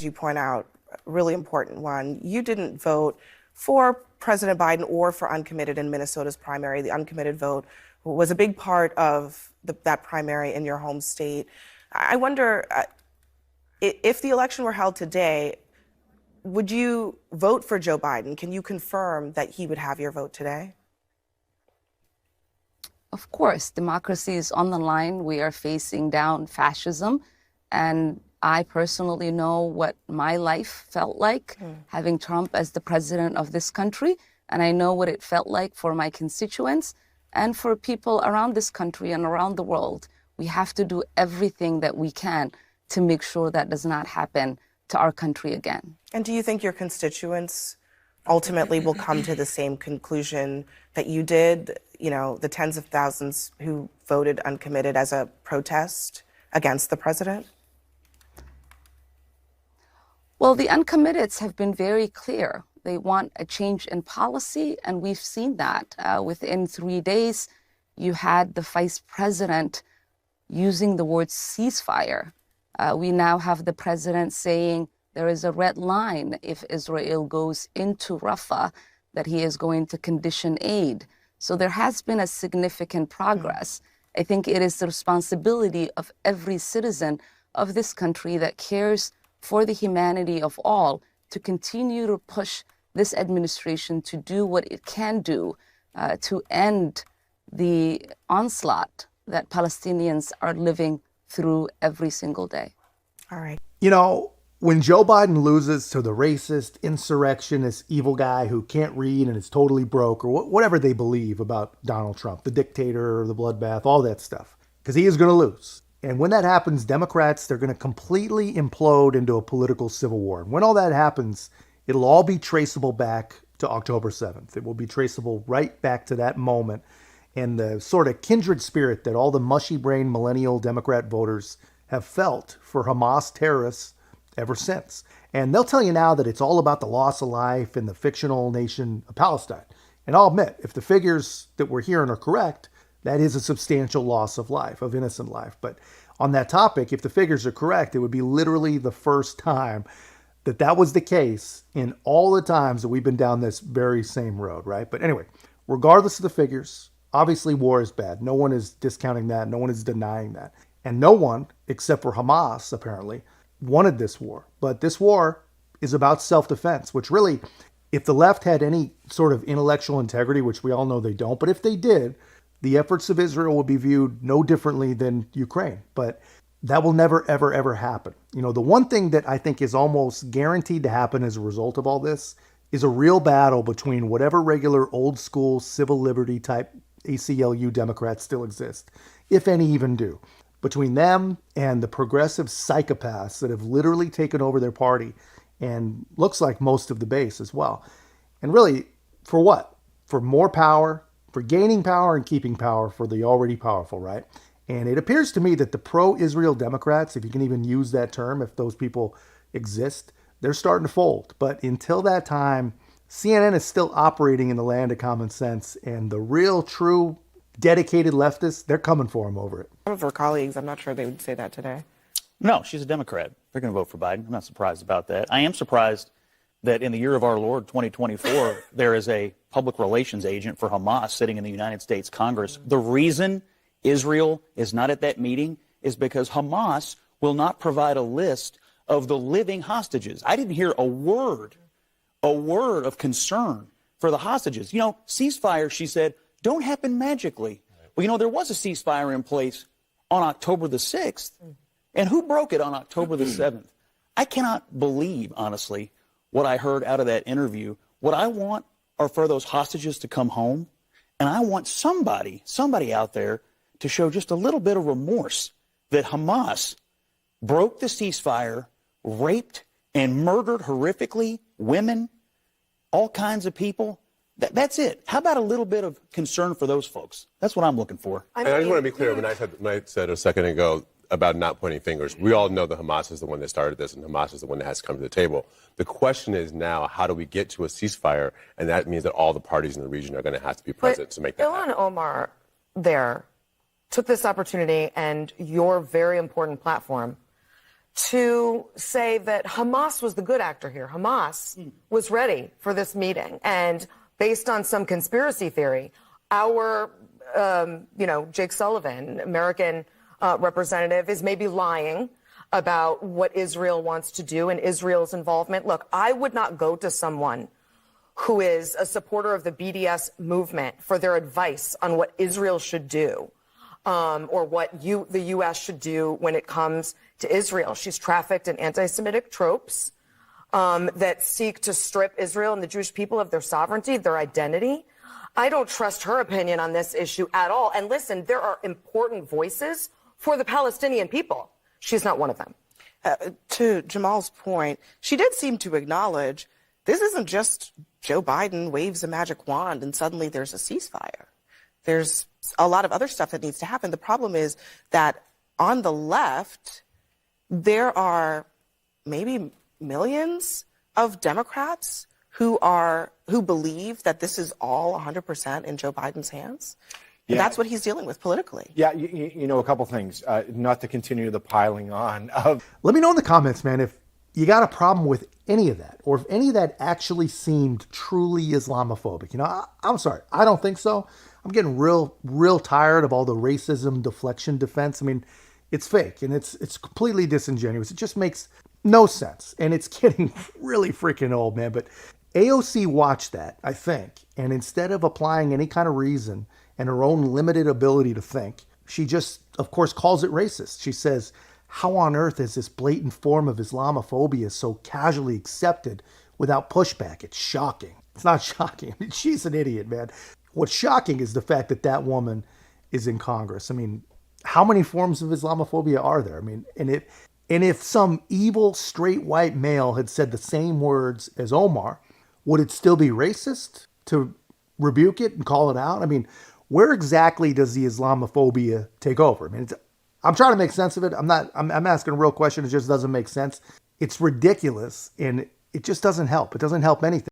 you point out, a really important one. You didn't vote for President Biden or for uncommitted in Minnesota's primary. The uncommitted vote was a big part of that primary in your home state. I wonder if the election were held today, would you vote for Joe Biden? Can you confirm that he would have your vote today? Of course, democracy is on the line. We are facing down fascism. And I personally know what my life felt like having Trump as the president of this country. And I know what it felt like for my constituents and for people around this country and around the world. We have to do everything that we can to make sure that does not happen to our country again. And do you think your constituents ultimately will come to the same conclusion that you did, you know, the tens of thousands who voted uncommitted as a protest against the president? Well, the uncommitteds have been very clear. They want a change in policy, and we've seen that. Within 3 days, you had the vice president using the word ceasefire. We now have the president saying there is a red line if Israel goes into Rafah, that he is going to condition aid. So there has been a significant progress. I think it is the responsibility of every citizen of this country that cares for the humanity of all to continue to push this administration to do what it can do to end the onslaught that Palestinians are living through every single day. All right. You know, when Joe Biden loses to the racist, insurrectionist, evil guy who can't read and is totally broke, or whatever they believe about Donald Trump, the dictator, the bloodbath, all that stuff, because he is going to lose. And when that happens, Democrats, they're going to completely implode into a political civil war. And when all that happens, it'll all be traceable back to October 7th. It will be traceable right back to that moment and the sort of kindred spirit that all the mushy-brained millennial Democrat voters have felt for Hamas terrorists ever since. And they'll tell you now that it's all about the loss of life in the fictional nation of Palestine. And I'll admit, if the figures that we're hearing are correct, that is a substantial loss of life, of innocent life. But on that topic, if the figures are correct, it would be literally the first time that that was the case in all the times that we've been down this very same road, right? But anyway, regardless of the figures, obviously war is bad. No one is discounting that. No one is denying that. And no one, except for Hamas, apparently, wanted this war. But this war is about self-defense, which really, if the left had any sort of intellectual integrity, which we all know they don't, but if they did, the efforts of Israel would be viewed no differently than Ukraine. But that will never, ever, ever happen. You know, the one thing that I think is almost guaranteed to happen as a result of all this is a real battle between whatever regular old school civil liberty type ACLU Democrats still exist, if any even do, between them and the progressive psychopaths that have literally taken over their party and looks like most of the base as well. And really, for what? For more power, for gaining power and keeping power for the already powerful, right? And it appears to me that the pro-Israel Democrats, if you can even use that term, if those people exist, they're starting to fold. But until that time, CNN is still operating in the land of common sense, and the real, true, dedicated leftists, they're coming for him over it. Some of her colleagues, I'm not sure they would say that today. No, she's a Democrat. They're going to vote for Biden. I'm not surprised about that. I am surprised that in the year of our Lord, 2024, there is a public relations agent for Hamas sitting in the United States Congress. The reason Israel is not at that meeting is because Hamas will not provide a list of the living hostages. I didn't hear a word of concern for the hostages. You know, ceasefire, she said, don't happen magically. Well, you know, there was a ceasefire in place on October the 6th. And who broke it on October the 7th? I cannot believe, honestly, what I heard out of that interview. What I want are for those hostages to come home. And I want somebody out there to show just a little bit of remorse that Hamas broke the ceasefire, raped and murdered horrifically women, all kinds of people. That's it. How about a little bit of concern for those folks? That's what I'm looking for. I just want to be clear, when I said a second ago about not pointing fingers, we all know that Hamas is the one that started this, and Hamas is the one that has to come to the table. The question is now, how do we get to a ceasefire? And that means that all the parties in the region are going to have to be present to make that happen. Ilhan Omar there took this opportunity and your very important platform to say that Hamas was the good actor here. Hamas was ready for this meeting. And based on some conspiracy theory, our, Jake Sullivan, American representative, is maybe lying about what Israel wants to do and Israel's involvement. Look, I would not go to someone who is a supporter of the BDS movement for their advice on what Israel should do, or what the U.S. should do when it comes to Israel. She's trafficked in anti-Semitic tropes that seek to strip Israel and the Jewish people of their sovereignty, their identity. I don't trust her opinion on this issue at all. And listen, there are important voices for the Palestinian people. She's not one of them. To Jamal's point, she did seem to acknowledge this isn't just Joe Biden waves a magic wand and suddenly there's a ceasefire. There's a lot of other stuff that needs to happen. The problem is that on the left, there are maybe millions of Democrats who believe that this is all 100% in Joe Biden's hands. And that's what he's dealing with politically. Yeah, a couple things, not to continue the piling on of. Let me know in the comments, man, if you got a problem with any of that, or if any of that actually seemed truly Islamophobic. I'm sorry, I don't think so. I'm getting real tired of all the racism deflection defense. I mean, it's fake and it's completely disingenuous. It just makes no sense. And it's getting really freaking old, man. But AOC watched that, I think, and instead of applying any kind of reason and her own limited ability to think, she just, of course, calls it racist. She says, how on earth is this blatant form of Islamophobia so casually accepted without pushback? It's shocking. It's not shocking. I mean, she's an idiot, man. What's shocking is the fact that that woman is in Congress. I mean, how many forms of Islamophobia are there? I mean, and if some evil straight white male had said the same words as Omar, would it still be racist to rebuke it and call it out? I mean, where exactly does the Islamophobia take over? I mean, I'm trying to make sense of it. I'm asking a real question. It just doesn't make sense. It's ridiculous and it just doesn't help. It doesn't help anything.